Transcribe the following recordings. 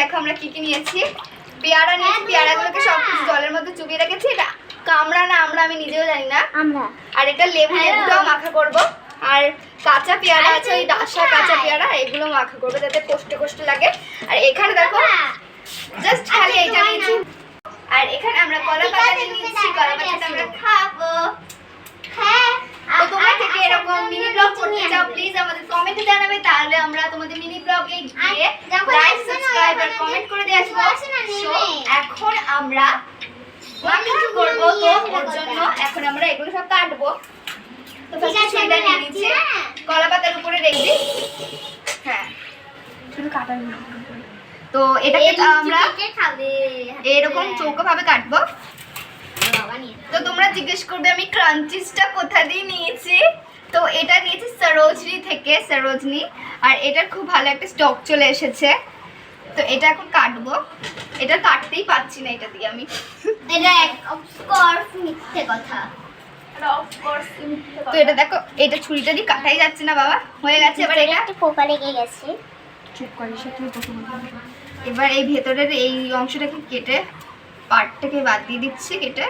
দেখো আমরা কি কি নিয়েছি। পেয়ারা নিয়েছি, পেয়ারাগুলোকে সব কিছু জলের মধ্যে চুবিয়ে রেখেছি। এটা কামড়া না আমরা, আমি নিজেও জানি না। আর এটা লেবুটাও মাখা করব। আর কাঁচা পেয়ারা আছে, ওই ডাসা কাঁচা পেয়ারা, এগুলো মাখা করবো যাতে কষ্টে কষ্টে লাগে। আর এখানে দেখো জাস্ট খালি এইটা নিয়েছি। আর এখানে আমরা কলা পাতা নিয়েছি, কলা পাতাটা আমরা খাবো। তো তোমরা থেকে এরকম মিনি ব্লগ করতে চাও প্লিজ আমাদের কমেন্টে জানাবে, তাহলে আমরা তোমাদের মিনি ব্লগে গিয়ে লাইক সাবস্ক্রাইব আর কমেন্ট করে দিয়ে আসবো। সো এখন আমরা মাখা করব, তো ওর জন্য এখন আমরা এগুলো সব কাটবো। তো ফার্স্টে ছুরিটা নিয়ে নিচ্ছি, কলা পাতার উপরে রেখে হ্যাঁ শুধু কাটার। তো এটাকে আমরা এরকম চৌকো ভাবে কাটবো। তো তোমরা জিজ্ঞেস করবে আমি ক্রাঞ্চিসটা কোথা দিয়ে নিয়েছি। তো এটা নিয়েছি সরোজনি থেকে, সরোজনি। আর এটার খুব ভালো একটা স্টক চলে এসেছে। তো এটা এখন কাটবো, এটা কাটতেই পাচ্ছি না এটা দিয়ে আমি। এটা অফকোর্স মিথ্যে কথা। তো এটা দেখো, এটা ছুরিটা দিয়ে কাটাই যাচ্ছে না বাবা, হয়ে গেছে। এবার এটা একটা পোকা লেগে গেছে। চুপ করে সে তুমি প্রথম। এবার এই ভেতরের এই অংশটাকে কেটে, পার্টটাকে বাদ দিয়ে দিচ্ছি কেটে।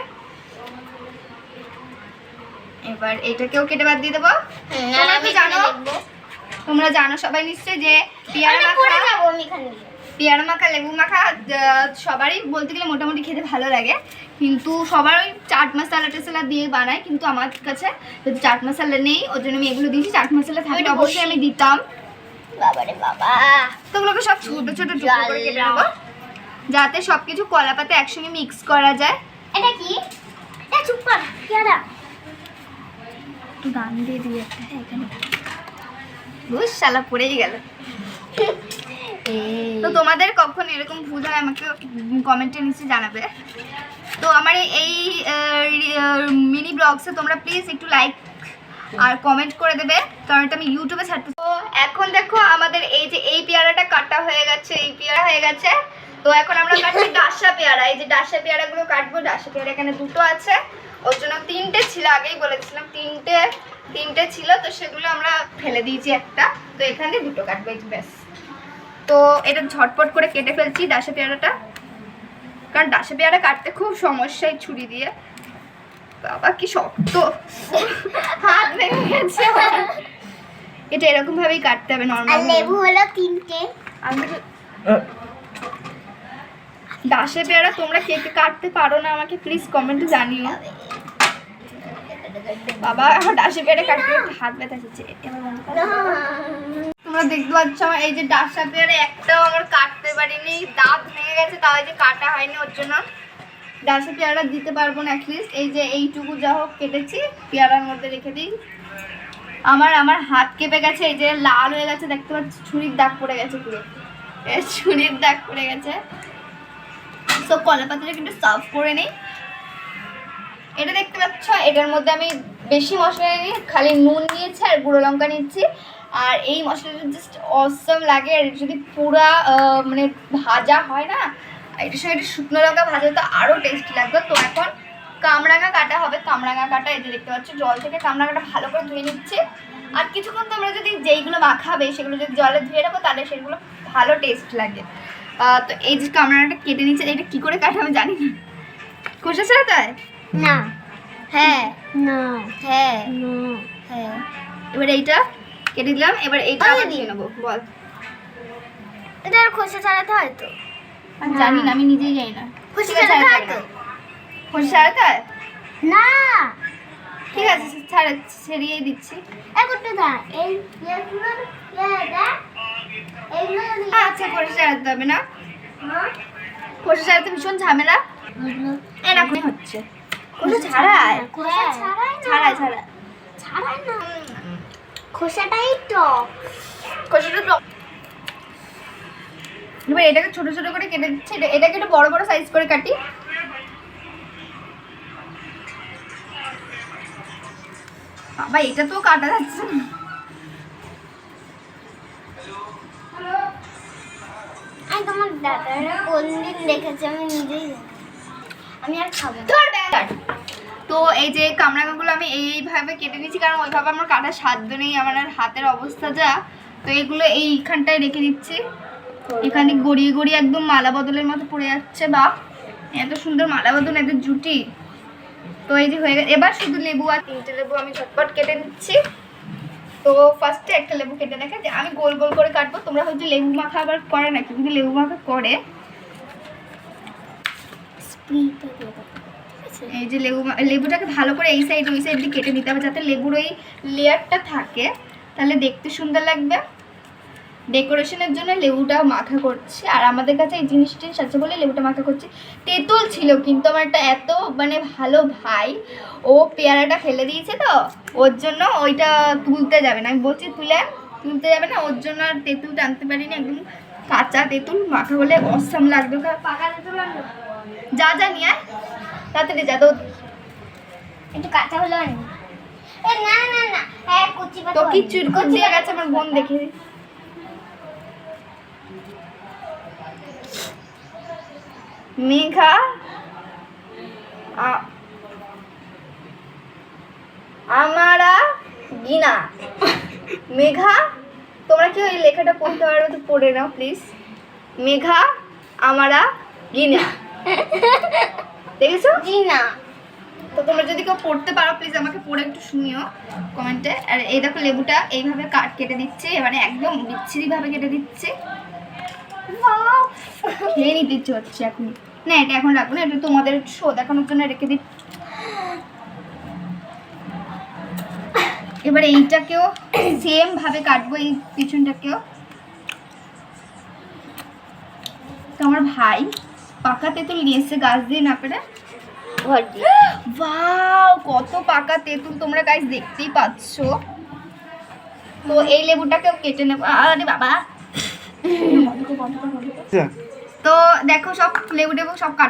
এবার এটাকেও কেটে বাদ দিয়ে দেবো। তোমরা জানো সবাই নিশ্চয়ই যে পেয়ারা মাখা লেবু মাখা সবারই বলতে গেলে মোটামুটি খেতে ভালো লাগে, কিন্তু সবার ওই চাট মশলা টেসলা দিয়ে বানায়। কিন্তু আমার কাছে যদি চাট মশলা নেই, ওর জন্য আমি এগুলো দিয়েছি। চাট মশলা থাকলে অবশ্যই আমি দিতাম। বাবারে বাবা, তো ওগুলোকে সব ছোট ছোট টুকরো করে কেটে নেবো, যাতে সবকিছু কলা পাতা একসঙ্গে মিক্স করা যায়। এটা কি? এটা চুপ কর, পেয়ারা একটু গান দিয়ে দিই একটা এখানে। বুঝ শালা পড়েই গেল। তো তোমাদের কখন এরকম ভুল হয় আমাকে কমেন্টে নিচে জানাবে। তো আমার এই মিনি ব্লগসে তোমরা প্লিজ একটু লাইক আর কমেন্ট করে দেবে, কারণ এটা আমি ইউটিউবে ছাড়তে। তো এখন দেখো আমাদের এই যে এই পেয়ারাটা কাটা হয়ে গেছে, এই পেয়ারা হয়ে গেছে। তো এখন আমরা কাটছি ডাসা পেয়ারা। এই যে ডাসা পেয়ারাগুলো কাটবো। ডাসা পেয়ারা এখানে দুটো আছে, ওর জন্য তিনটে ছিল, আগেই বলেছিলাম তিনটে ছিল। তো সেগুলো আমরা ফেলে দিয়েছি একটা, তো এখানে দুটো কাটবো ব্যাস। তো এটা ঝটপট করে কেটে ফেলছি ডাসা পেয়ারাটা, কারণ ডাসা পেয়ারা কাটতে খুব সমস্যা এই ছুরি দিয়ে। বাবা কি শক্ত, হাত ভেঙে গেছে। এটা এরকম ভাবেই কাটতে হবে নরমাল। লেবু হলো তিনটে। আমি ডাসা পেয়ারা তোমরা কে কে কাটতে পারো না আমাকে প্লিজ কমেন্টে জানিও। বাবা আমার ডাসা পেয়ারা কাটতে হাত ব্যথা হচ্ছে। তোমরা দেখতে পাচ্ছ এই যে ডাসা পেয়ারা একটাও আমার কাটতে পারিনি, দাঁত ভেঙে গেছে, তাও এই যে কাটা হয়নি, ওর জন্য ডাসা পেয়ারা দিতে পারবো না। অ্যাটলিস্ট এই যে এইটুকু যা হোক কেটেছি পেয়ারার মধ্যে রেখে দিই। আমার হাত কেঁপে গেছে, এই যে লাল হয়ে গেছে দেখতে পাচ্ছি, ছুরির দাগ পড়ে গেছে পুরো, ছুরির দাগ পড়ে গেছে। সব কলা পাতাটা কিন্তু সার্ভ করে নেই। এটা দেখতে পাচ্ছ, এটার মধ্যে আমি বেশি মশলা নিই, খালি নুন নিয়েছি আর গুঁড়ো লঙ্কা নিচ্ছি। আর এই মশলাটা জাস্ট অসম লাগে। আর যদি পুরা মানে ভাজা হয় না, এটার সঙ্গে একটু শুকনো লঙ্কা ভাজা তো আরও টেস্টি লাগবে। তো এখন কামরাঙা কাটা হবে। কামরাঙা কাটা এই যে দেখতে পাচ্ছ, জল থেকে কামরাঙাটা ভালো করে ধুয়ে নিচ্ছে। আর কিছুক্ষণ তোমরা যদি যেইগুলো মাখাবে সেগুলো যদি জলে ধুয়ে রাখো, তাহলে সেগুলো ভালো টেস্ট লাগে। তো এই যে কামরাঙাটা কেটে নিচ্ছে, এটা কী করে কাটা আমি জানি না। খোসা ছাড়া তাই না? হ্যাঁ না, হ্যাঁ না, হ্যাঁ। এবার এইটা কেটে দিলাম, এবার এইটা আবার দিয়ে নেবো। বল, এটা আর খোসা ছাড়াতে হয় তো? আমি জানি না, আমি নিজেই জানি না। খোসা ছাড়াতে হয় তো? খোসা ছাড়াতে হয় না, ঠিক আছে, ছেড়িয়ে দিচ্ছি। একটু দা এই এগুলো দা, এগুলো আচ্ছা খোসা ছাড়াতে হবে না, খোসা ছাড়াতে ভীষণ ঝামেলা। এরকমই হচ্ছে, খোসা ছাড়ায়, খোসা ছাড়ায় না, খোসাটাই টক, খোসাটা টক। এবার এটাকে ছোট ছোট করে কেটে দিচ্ছি। এটাকে একটু বড় বড় সাইজ করে কাটি। বাবা এটা তো কাটা যাচ্ছে না। আমি তোমার দাদারা কোনদিন দেখেছি, আমি নিজেই দেখি, আমি আর খাবো না। তো এই যে কামরাঙাগুলো আমি এইভাবে কেটে নিচ্ছি, কারণ ওইভাবে আমার কাটার সাধ্য নেই, আমার আর হাতের অবস্থা যা। তো এগুলো এইখানটায় রেখে দিচ্ছি। এখানে গড়িয়ে গড়িয়ে একদম মালা বদলের মতো পড়ে যাচ্ছে। বা এত সুন্দর মালা বদল, এত জুটি। তো এই যে হয়ে গেছে, এবার শুধু লেবু আর 3টে লেবু আমি ঝটপট কেটে নিচ্ছি। তো ফার্স্টে একটা লেবু কেটে রেখে যে আমি গোল গোল করে কাটবো। তোমরা হয়তো লেবু মাখা আবার করে না, কিন্তু লেবু মাখা করে। এই যে লেবুটাকে ভালো করে এই সাইড ওই সাইড দিয়ে কেটে নিতে হবে, যাতে লেবুর ওই লেয়ারটা থাকে, তাহলে দেখতে সুন্দর লাগবে। ডেকোরেশনের জন্য লেবুটা মাখা করছি। আর আমাদের কাছে এই জিনিসটি সাথে বলে লেবুটা মাখা করছি। তেঁতুল ছিল, কিন্তু আমার একটা এত মানে ভালো ভাই, ও পেয়ারাটা ফেলে দিয়েছে, তো ওর জন্য ওইটা তুলতে যাবে না। আমি বলছি তুলতে যাবে না, ওর জন্য আর তেঁতুলটা আনতে পারিনি। একদম কাঁচা তেঁতুল মাখা হলে অসাম লাগবে। পাকা তেঁতুল আনলো? যা নিয়ে আয়, তাড়াতাড়ি যা। তো একটু কাঁচা হলো আনি। এ না না না, হ্যাঁ কুচি পাতা। তো কি চুরকুট দিয়ে গেছে আমার বোন, দেখে মেঘা আমারা গিনা। মেঘা, তোমরা কি ওই লেখাটা পড়তে পারবে তো পড়ে নাও প্লিজ। মেঘা আমারা গিনা, দেখেছো? জিনা। তো তোমরা যদি কেউ পড়তে পারো প্লিজ আমাকে পড়ে একটু শুনিও কমেন্টে। আর এই দেখো লেবুটা এইভাবে কেটে দিচ্ছে, এবারে একদম বিচ্ছিরিভাবে কেটে দিচ্ছে। খেয়ে নিতে ইচ্ছে হচ্ছে এখন। না, এটা এখন রাখবো না, এটা তোমাদের শো দেখানোর জন্য রেখে দিই। এবারে এইটাকেও সেম ভাবে কাটবো, এই পিছনটাকেও। তো আমার ভাই পাকা তেঁতুল নিয়ে এসছে গাছ দিয়ে না পেরে। ওয়াও, কত পাকা তেঁতুল তোমরা গাইস দেখতেই পাচ্ছ। তো এই লেবুটাকেও কেটে নেবো। আরে বাবা, তো দেখো সব লেবু টেবু সব কাট